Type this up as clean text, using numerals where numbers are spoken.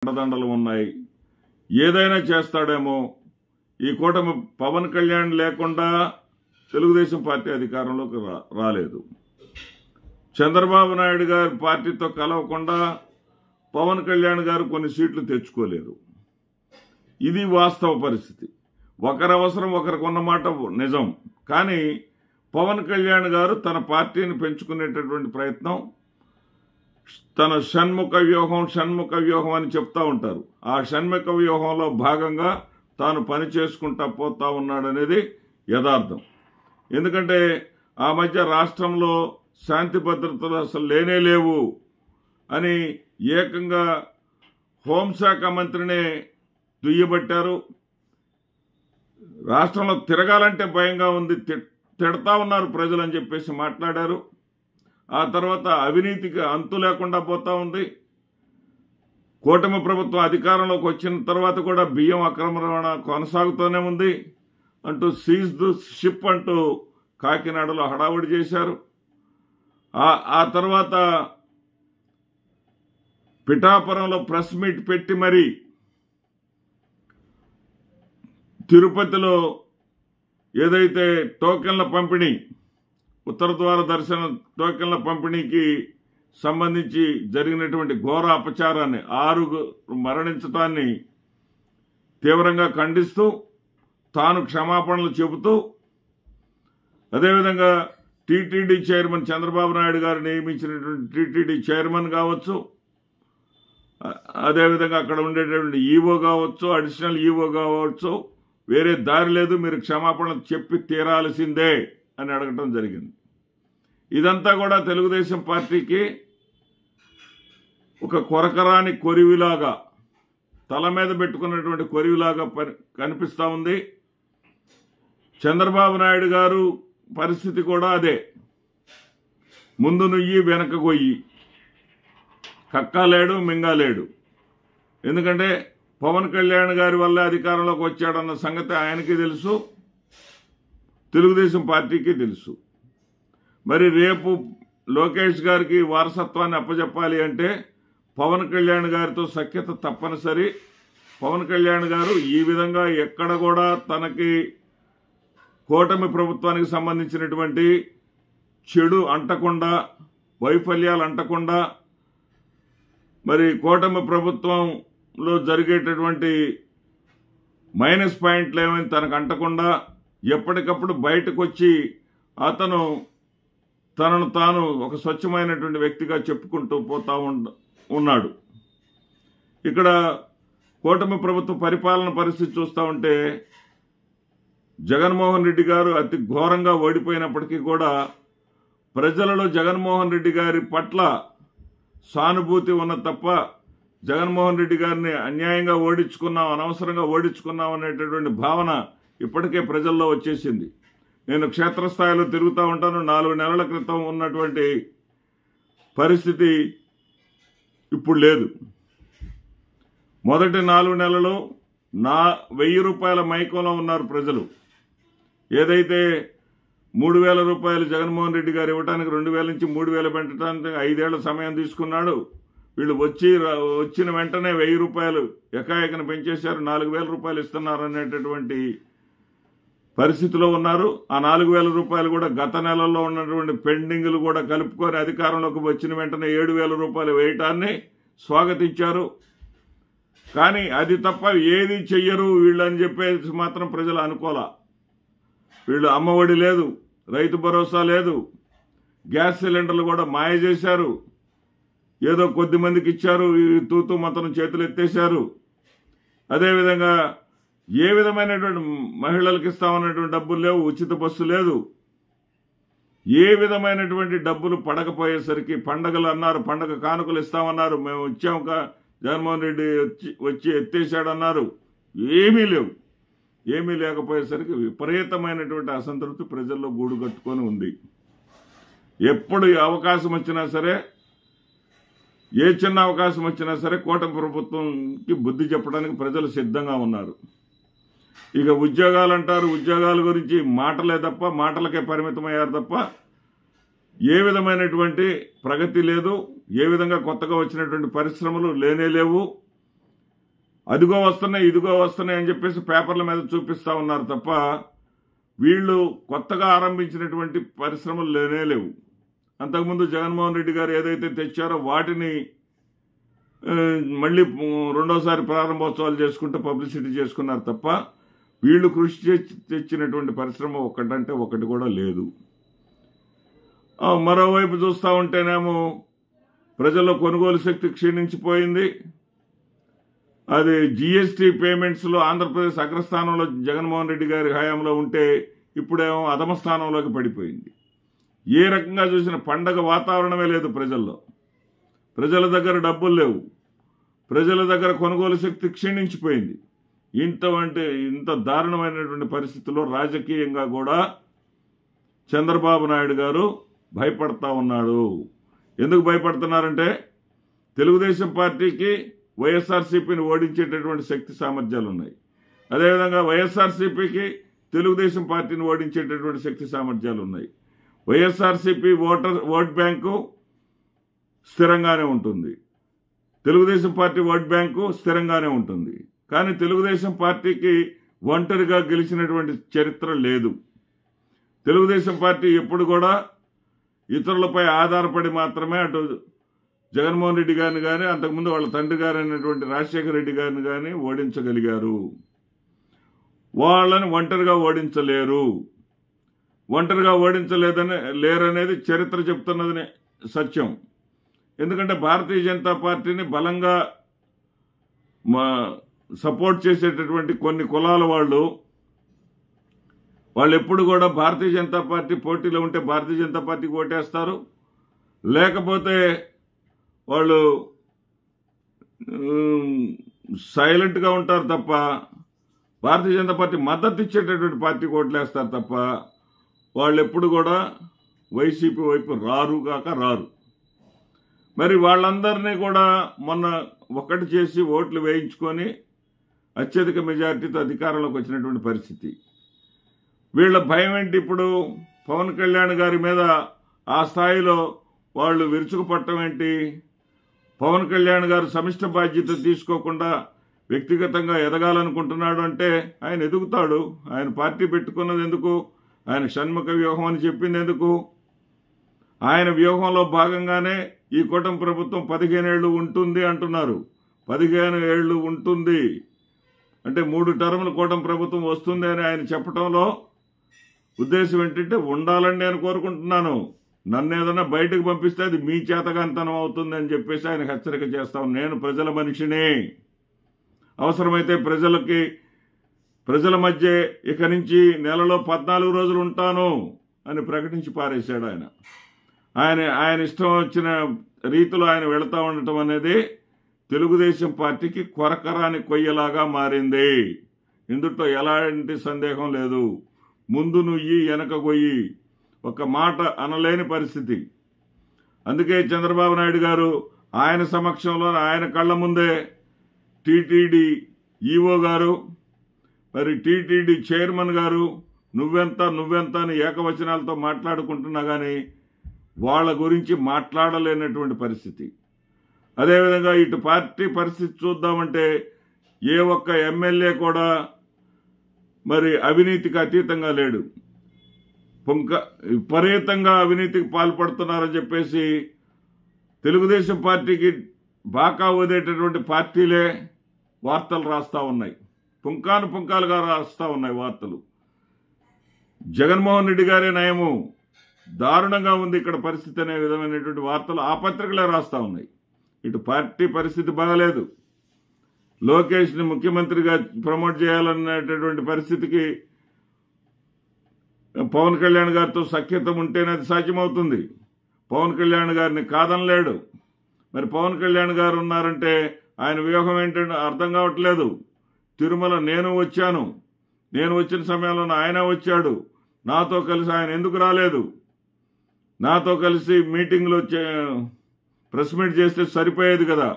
అండదండలు ఉన్నాయి, ఏదైనా చేస్తాడేమో. ఈ కూటమి పవన్ కళ్యాణ్ లేకుండా తెలుగుదేశం పార్టీ అధికారంలోకి రాలేదు. చంద్రబాబు నాయుడు గారి పార్టీతో కలవకుండా పవన్ కళ్యాణ్ గారు కొన్ని సీట్లు తెచ్చుకోలేరు. ఇది వాస్తవ పరిస్థితి. ఒకరి అవసరం ఒకరికి ఉన్నమాట నిజం. కానీ పవన్ కళ్యాణ్ గారు తన పార్టీని పెంచుకునేటటువంటి ప్రయత్నం, తన షణ్ముఖ వ్యూహం అని చెప్తా ఉంటారు. ఆ షణ్ముఖ వ్యూహంలో భాగంగా తాను పని చేసుకుంటా పోతా ఉన్నాడనేది యథార్థం. ఎందుకంటే ఆ మధ్య రాష్ట్రంలో శాంతి భద్రతలు అసలు లేనే లేవు అని ఏకంగా హోంశాఖ మంత్రినే దుయ్యబట్టారు. రాష్ట్రంలో తిరగాలంటే భయంగా ఉంది, తిడతా ఉన్నారు ప్రజలు అని చెప్పేసి మాట్లాడారు. ఆ తర్వాత అవినీతికి అంతు లేకుండా పోతా ఉంది. కూటమి ప్రభుత్వం అధికారంలోకి వచ్చిన తర్వాత కూడా బియ్యం అక్రమ రవాణా కొనసాగుతూనే ఉంది అంటూ సీజ్ ది షిప్ అంటూ కాకినాడలో హడావుడి చేశారు. ఆ తర్వాత పిఠాపురంలో ప్రెస్ మీట్ పెట్టి మరి తిరుపతిలో ఏదైతే టోకెన్ల పంపిణీ, ఉత్తర ద్వార దర్శన టోకెన్ల పంపిణీకి సంబంధించి జరిగినటువంటి ఘోర అపచారాన్ని, 6 మరణించటాన్ని తీవ్రంగా ఖండిస్తూ తాను క్షమాపణలు చెబుతూ, అదేవిధంగా టీటీడీ చైర్మన్ చంద్రబాబు నాయుడు గారు నియమించినటువంటి టీటీడీ చైర్మన్ కావచ్చు, అదేవిధంగా అక్కడ ఉండేటువంటి ఈవో కావచ్చు, అడిషనల్ ఈవో కావచ్చు, వేరే దారి లేదు, మీరు క్షమాపణలు చెప్పి తీరాల్సిందే అని అడగటం జరిగింది. ఇదంతా కూడా తెలుగుదేశం పార్టీకి ఒక కొరకరాని కొరివిలాగా, తల మీద పెట్టుకున్నటువంటి కొరివిలాగా కనిపిస్తూ ఉంది. చంద్రబాబు నాయుడు గారు పరిస్థితి కూడా అదే. ముందు నుయ్యి వెనక గొయ్యి, కక్కాలేడు మింగాలేడు. ఎందుకంటే పవన్ కళ్యాణ్ గారి వల్ల అధికారంలోకి వచ్చాడన్న సంగతి ఆయనకి తెలుసు, తెలుగుదేశం పార్టీకి తెలుసు. మరి రేపు లోకేష్ గారికి వారసత్వాన్ని అప్పచెప్పాలి అంటే పవన్ కళ్యాణ్ గారితో సఖ్యత తప్పనిసరి. పవన్ కళ్యాణ్ గారు ఈ విధంగా ఎక్కడ కూడా తనకి కూటమి ప్రభుత్వానికి సంబంధించినటువంటి చెడు అంటకుండా, వైఫల్యాలు అంటకుండా, మరి కూటమి ప్రభుత్వంలో జరిగేటటువంటి మైనస్ పాయింట్లు ఏమైనా తనకు అంటకుండా ఎప్పటికప్పుడు బయటకు వచ్చి అతను తనను తాను ఒక స్వచ్ఛమైనటువంటి వ్యక్తిగా చెప్పుకుంటూ పోతా ఉన్నాడు. ఇక్కడ కూటమి ప్రభుత్వ పరిపాలన పరిస్థితి చూస్తూ ఉంటే జగన్మోహన్ రెడ్డి గారు అతి ఘోరంగా ఓడిపోయినప్పటికీ కూడా ప్రజలలో జగన్మోహన్ రెడ్డి గారి పట్ల సానుభూతి ఉన్న తప్ప జగన్మోహన్ రెడ్డి గారిని అన్యాయంగా ఓడించుకున్నాం, అనవసరంగా ఓడించుకున్నాం అనేటటువంటి భావన ఇప్పటికే ప్రజల్లో వచ్చేసింది. నేను క్షేత్రస్థాయిలో తిరుగుతూ ఉంటాను. 4 నెలల క్రితం ఉన్నటువంటి పరిస్థితి ఇప్పుడు లేదు. మొదటి 4 నెలలు 1000 రూపాయల మైకంలో ఉన్నారు ప్రజలు. ఏదైతే 3000 రూపాయలు జగన్మోహన్ రెడ్డి గారు ఇవ్వడానికి 2000 నుంచి 3000 పెట్టడానికి 5 ఏళ్ల సమయం తీసుకున్నాడు. వీళ్ళు వచ్చిన వెంటనే 1000 రూపాయలు ఎకాఎకన పెంచేశారు, 4000 రూపాయలు ఇస్తున్నారు అనేటటువంటి పరిస్థితిలో ఉన్నారు. ఆ 4000 రూపాయలు కూడా గత నెలల్లో ఉన్నటువంటి పెండింగ్లు కూడా కలుపుకొని అధికారంలోకి వచ్చిన వెంటనే 7000 రూపాయలు వేయటాన్ని స్వాగతించారు. కానీ అది తప్ప ఏది చెయ్యరు వీళ్ళని చెప్పేసి మాత్రం ప్రజలు అనుకోలా. వీళ్ళు అమ్మఒడి లేదు, రైతు భరోసా లేదు, గ్యాస్ సిలిండర్లు కూడా మాయ చేశారు. ఏదో కొద్ది మందికి ఇచ్చారు, తూతూ మాత్రం చేతులు ఎత్తేశారు. అదేవిధంగా ఏ విధమైనటువంటి మహిళలకు ఇస్తామన్నటువంటి డబ్బులు లేవు, ఉచిత బస్సు లేదు. ఏ విధమైనటువంటి డబ్బులు పడకపోయేసరికి పండగలు అన్నారు, పండగ కానుకలు ఇస్తామన్నారు, మేము ఇచ్చాము, జగన్మోహన్ రెడ్డి వచ్చి ఎత్తేసాడన్నారు. ఏమీ లేవు. ఏమీ లేకపోయేసరికి విపరీతమైనటువంటి అసంతృప్తి ప్రజల్లో గూడు కట్టుకొని ఉంది. ఎప్పుడు అవకాశం వచ్చినా సరే, ఏ చిన్న అవకాశం వచ్చినా సరే కూటమి ప్రభుత్వంకి బుద్ధి చెప్పడానికి ప్రజలు సిద్ధంగా ఉన్నారు. ఇక ఉద్యోగాలు అంటారు, ఉద్యోగాల గురించి మాటలే తప్ప, మాటలకే పరిమితమయ్యారు తప్ప ఏ విధమైనటువంటి ప్రగతి లేదు. ఏ విధంగా కొత్తగా వచ్చినటువంటి పరిశ్రమలు లేనే లేవు. అదిగో వస్తున్నాయి ఇదిగో వస్తున్నాయి అని చెప్పేసి పేపర్ల మీద చూపిస్తా ఉన్నారు తప్ప వీళ్ళు కొత్తగా ఆరంభించినటువంటి పరిశ్రమలు లేవు. అంతకుముందు జగన్మోహన్ రెడ్డి గారు ఏదైతే తెచ్చారో వాటిని మళ్ళీ రెండోసారి ప్రారంభోత్సవాలు చేసుకుంటూ పబ్లిసిటీ చేసుకున్నారు తప్ప వీళ్ళు కృషి తెచ్చినటువంటి పరిశ్రమ ఒకటంటే ఒకటి కూడా లేదు. మరోవైపు చూస్తూ ఉంటేనేమో ప్రజల్లో కొనుగోలు శక్తి క్షీణించిపోయింది. అది జీఎస్టీ పేమెంట్స్లో ఆంధ్రప్రదేశ్ అగ్రస్థానంలో జగన్మోహన్ రెడ్డి గారి హయాంలో ఉంటే ఇప్పుడేమో అధమ స్థానంలోకి పడిపోయింది. ఏ రకంగా చూసిన పండగ వాతావరణమే లేదు ప్రజల్లో. ప్రజల దగ్గర డబ్బులు లేవు, ప్రజల దగ్గర కొనుగోలు శక్తి క్షీణించిపోయింది. ఇంత దారుణమైనటువంటి పరిస్థితుల్లో రాజకీయంగా కూడా చంద్రబాబు నాయుడు గారు భయపడతా ఉన్నాడు. ఎందుకు భయపడుతున్నారంటే తెలుగుదేశం పార్టీకి వైఎస్ఆర్సీపీని ఓడించేటటువంటి శక్తి సామర్థ్యాలు ఉన్నాయి. అదేవిధంగా వైఎస్ఆర్సీపీకి తెలుగుదేశం పార్టీని ఓడించేటటువంటి శక్తి సామర్థ్యాలు ఉన్నాయి. వైఎస్ఆర్సీపీ ఓట్ బ్యాంకు స్థిరంగానే ఉంటుంది, తెలుగుదేశం పార్టీ ఓట్ బ్యాంకు స్థిరంగానే ఉంటుంది. కానీ తెలుగుదేశం పార్టీకి ఒంటరిగా గెలిచినటువంటి చరిత్ర లేదు. తెలుగుదేశం పార్టీ ఎప్పుడు కూడా ఇతరులపై ఆధారపడి మాత్రమే అటు జగన్మోహన్ రెడ్డి గారిని కానీ అంతకుముందు వాళ్ళ తండ్రి గారు అయినటువంటి రాజశేఖర రెడ్డి గారిని కానీ ఓడించగలిగారు. వాళ్ళని ఒంటరిగా ఓడించలేరు. ఒంటరిగా లేరనేది చరిత్ర చెప్తున్నది సత్యం. ఎందుకంటే భారతీయ జనతా పార్టీని బలంగా సపోర్ట్ చేసేటటువంటి కొన్ని కులాల వాళ్ళు ఎప్పుడు కూడా భారతీయ జనతా పార్టీ పోటీలో ఉంటే భారతీయ జనతా పార్టీకి ఓటేస్తారు, లేకపోతే వాళ్ళు సైలెంట్గా ఉంటారు తప్ప భారతీయ జనతా పార్టీ మద్దతు ఇచ్చేటటువంటి పార్టీకి ఓట్లేస్తారు తప్ప వాళ్ళు ఎప్పుడు కూడా వైసీపీ వైపు రారు. మరి వాళ్ళందరినీ కూడా మొన్న ఒక్కటి చేసి ఓట్లు వేయించుకొని అత్యధిక మెజార్టీతో అధికారంలోకి వచ్చినటువంటి పరిస్థితి. వీళ్ళ భయం ఏంటి? ఇప్పుడు పవన్ కళ్యాణ్ గారి మీద ఆ స్థాయిలో వాళ్ళు విరుచుకుపట్టడం ఏంటి? పవన్ కళ్యాణ్ గారు సమిష్ట బాధ్యత తీసుకోకుండా వ్యక్తిగతంగా ఎదగాలనుకుంటున్నాడు అంటే ఆయన ఎదుగుతాడు. ఆయన పార్టీ పెట్టుకున్నది ఎందుకు? ఆయన షణ్ముఖ వ్యూహం అని చెప్పింది ఎందుకు? ఆయన వ్యూహంలో భాగంగానే ఈ కూటమి ప్రభుత్వం 15 ఏళ్లు ఉంటుంది అంటున్నారు. 15 ఏళ్లు ఉంటుంది అంటే 3 టర్ములు కూటమి ప్రభుత్వం వస్తుంది అని ఆయన చెప్పడంలో ఉద్దేశం ఏంటంటే ఉండాలని నేను కోరుకుంటున్నాను, నన్ను ఏదైనా బయటకు పంపిస్తే అది మీ చేతగానితనం అవుతుంది అని చెప్పేసి ఆయన హెచ్చరిక చేస్తాం. నేను ప్రజల మనిషిని, అవసరమైతే ప్రజల మధ్య ఇక నుంచి నెలలో 14 రోజులు ఉంటాను అని ప్రకటించి పారేశాడు ఆయన ఇష్టం వచ్చిన రీతిలో ఆయన వెళతా ఉండటం అనేది తెలుగుదేశం పార్టీకి కొరకరాని కొయ్యలాగా మారింది. ఇందులో ఎలాంటి సందేహం లేదు. ముందు నుయ్యి వెనక గొయ్యి, ఒక మాట అనలేని పరిస్థితి. అందుకే చంద్రబాబు నాయుడు గారు ఆయన సమక్షంలో ఆయన కళ్ళ ముందే టీటీడీ ఈఓ గారు, మరి టీటీడీ చైర్మన్ గారు నువ్వెంత అని ఏకవచనాలతో మాట్లాడుకుంటున్నా కానీ వాళ్ళ గురించి మాట్లాడలేనటువంటి పరిస్థితి. అదేవిధంగా ఇటు పార్టీ పరిస్థితి చూద్దామంటే ఏ ఒక్క ఎమ్మెల్యే కూడా మరి అవినీతికి అతీతంగా లేడు. విపరీతంగా అవినీతికి పాల్పడుతున్నారని చెప్పేసి తెలుగుదేశం పార్టీకి బాకా వదేటటువంటి పార్టీలే వార్తలు రాస్తా ఉన్నాయి, పుంకాలుగా రాస్తా ఉన్నాయి వార్తలు. జగన్మోహన్ రెడ్డి గారే నయము, దారుణంగా ఉంది ఇక్కడ పరిస్థితి అనే విధమైనటువంటి వార్తలు ఆ పత్రికలే రాస్తా ఉన్నాయి. ఇటు పార్టీ పరిస్థితి బాగలేదు, లోకేష్ని ముఖ్యమంత్రిగా ప్రమోట్ చేయాలనేటటువంటి పరిస్థితికి పవన్ కళ్యాణ్ గారితో సఖ్యత ఉంటేనే అది సాధ్యమవుతుంది. పవన్ కళ్యాణ్ గారిని కాదనలేడు. మరి పవన్ కళ్యాణ్ గారు ఉన్నారంటే ఆయన వ్యూహం ఏంటంటే అర్థం కావట్లేదు. తిరుమల నేను వచ్చిన సమయంలో ఆయన వచ్చాడు, నాతో కలిసి ఆయన ఎందుకు రాలేదు? నాతో కలిసి మీటింగ్లో ప్రెస్ మీట్ చేస్తే సరిపోయేది కదా.